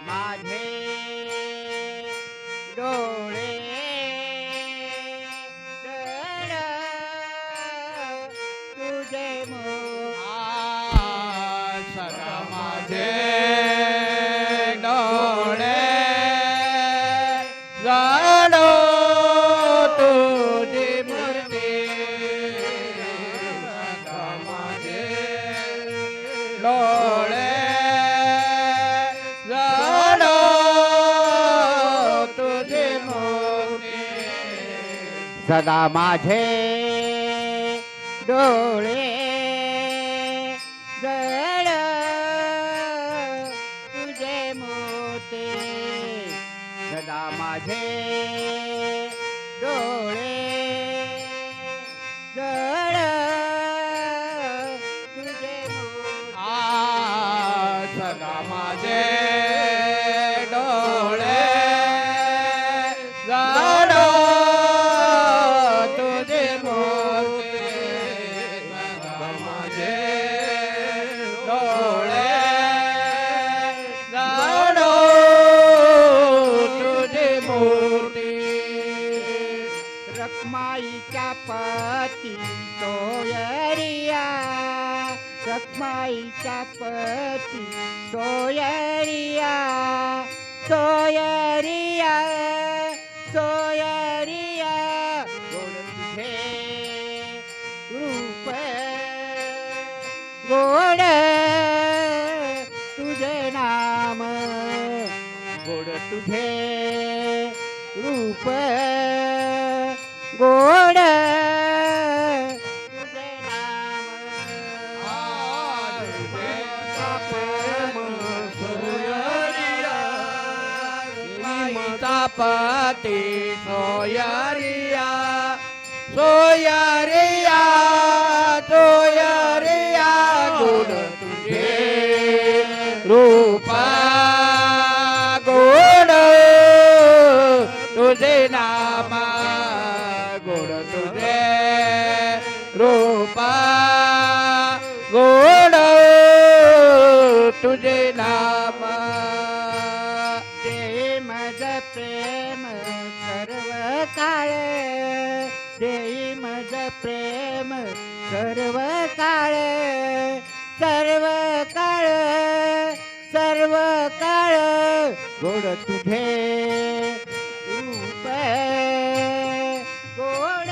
माझे डोळे डळ तुझे सदा माझे डोळे जाडो तुझी मूर्ती सदा माझे डोळे जाडो तुझी मूर्ती सदा माझे डोळे जळ तुझे मोते सदा माझे डोळे जळ तुझे मोते सदा माझे डोळे जाडो तुझे मूर्ती सदा माझे डोळे जाडो तुझे मूर्ती रखमाईच्या पती सोयरिया रखमाईच्या पती सोयरिया सोयरिया सोयरिया गोड तुझे रूप गोड तुझे नाम गोड तुझे रूप गोड तुझे नाम पती सोयरिया सोयरिया सोयरिया गुण तुझे रूपा गोड तुझे नामा गोड तुझे रूपा गोड तुझे नामा देई मज प्रेम सर्व काळ देई मज प्रेम सर्व काळ सर्व काळ सर्व काळ गोड तुझे रूप गोड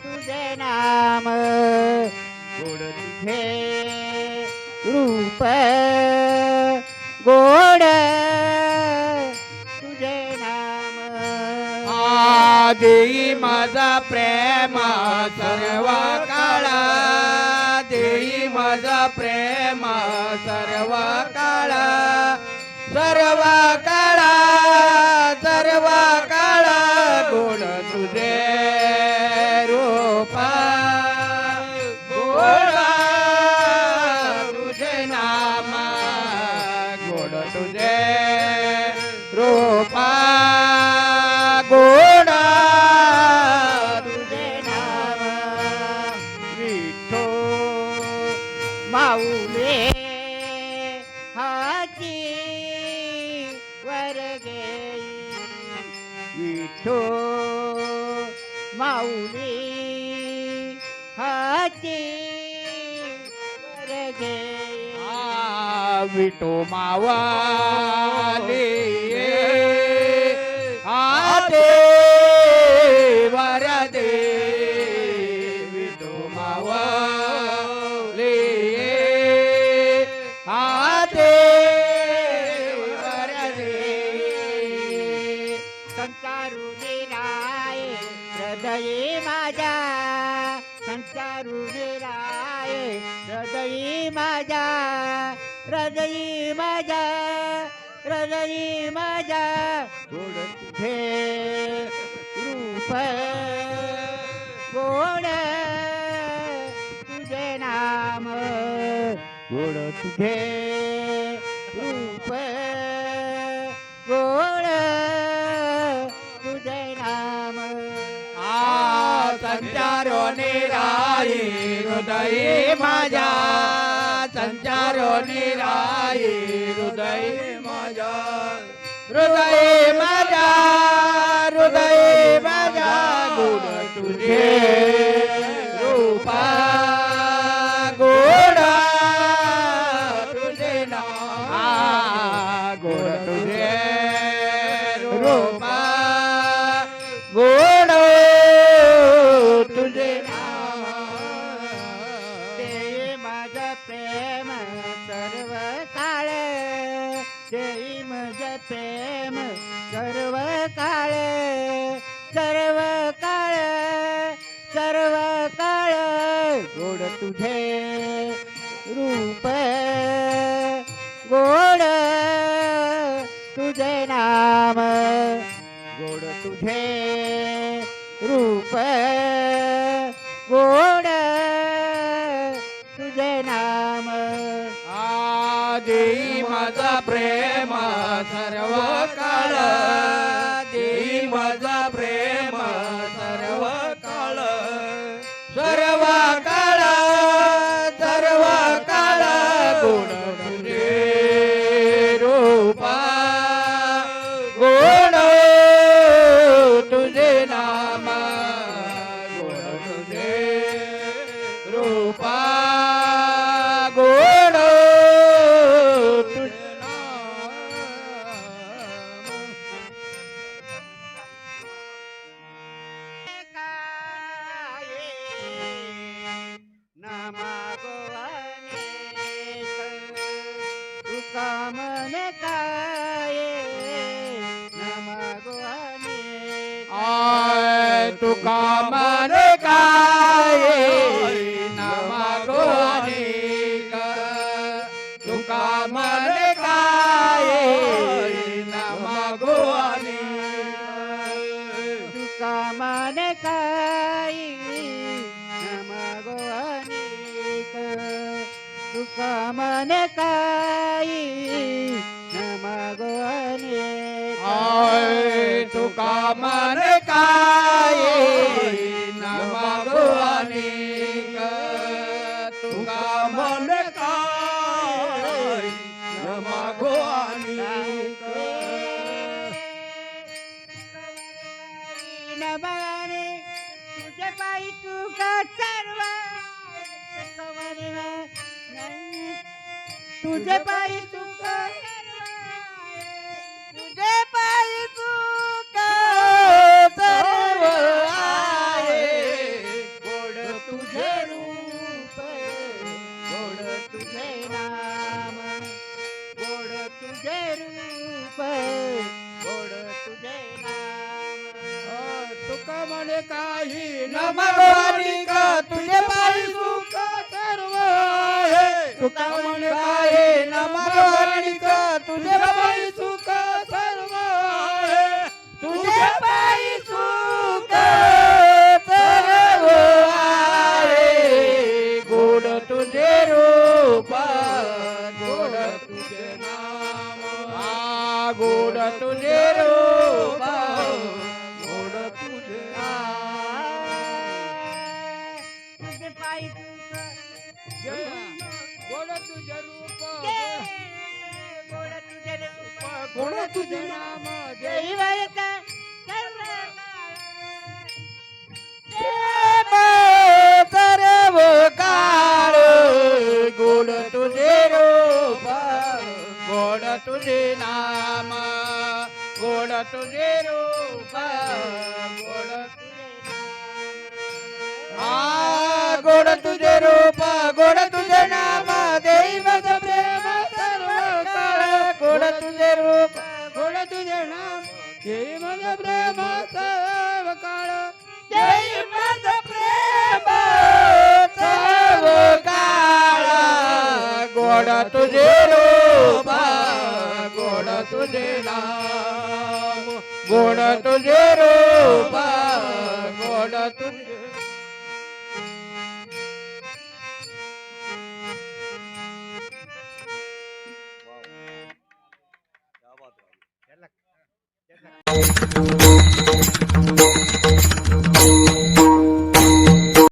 तुझे नाम गोड तुझे रूप गोड तुझे नाम देई माझा प्रेम सर्व काळा देई माझा प्रेम सर्व काळा सर्व काळा सर्व काळा गोड तुझे रूपा गोड तुझे नाम गोड तुझे रूपा गोड तुझे नाम विठो माऊले हाती वर घेई विठो माऊली हाती वर घेई विठो मावाली आदे वरदे विठो मावाली आदे वरदे संचारुनी राय हृदयी माझ्या संचारुनी राय हृदयी माझ्या हृदयी माझ्या हृदयी माझ्या गोड तुझे रूप गोड तुझे नाम गोड तुझे रूप गोड तुझे नाम संचारो निराई हृदयी माझ्या संचारो निराई हृदय हृदय माझ्या हृदय माझ्या हृदय माझ्या गोड तुझे रूपा गोड तुझे नाम गोड तुझे रूपा गोड तुझे नाम ते माझं प्रेम सर्व काळ देई माझं प्रेम सर्व काळ सर्व काळ सर्व काळ गोड तुझे रूप गोड तुझे नाम गोड तुझे रूप गोड तुझे नाम देई माझा प्रेम सर्व काळ देई माझा प्रेम सर्व काळ सर्व काळ सर्व काळ गोड तुझे रूपा गोड तुझे नाम गोड तुझे रूपा गोड तुझे मन काय नमागो अनेक तुका मन काय नमागो अनेक तुका मन काय नमागो अनेक तुका मन काय नमागो अनेक तुका मन काय नमागो अनेक तुका मन काय नमागो अनेक तुका मन काय नमागो अनेक नमाने तुझे पायी तुका सर्व तुझे पायी तुका तुझे पायी तुका सर्व आहे गोड तुझे रूप गोड तुझे नाम गोड तुझे रूप गोड तुझे नाम तुका म्हणे काही नमस्कार तुझे पायी तुका सर्व आहे तुका म्हणे काही नमस्कार तुझे पायी तुका सर्व आहे तुझे पायी तुका सर्व आहे गोड तुझे रूप गोड तुझे नाम गोड तुझे रूप गोड तुझे तुझे पायी तुका गोड तुझे रूप गोड तुझे रूप गोड तुझे नाम दैवत सर्व काळ गोड तुझे रूप गोड तुझे नाम गोड तुझे रूप गोड गोड तुझे रूप गोड तुझे नाम दैवत प्रेम सर्व काळ गोड तुझे रूप गोड तुझे नाम दैवत प्रेम सर्व काळ दैवत प्रेम सर्व काळ गोड तुझे रूप गोड तुझे नाम गोड तुझे रूप गोड तुझे क्या बात है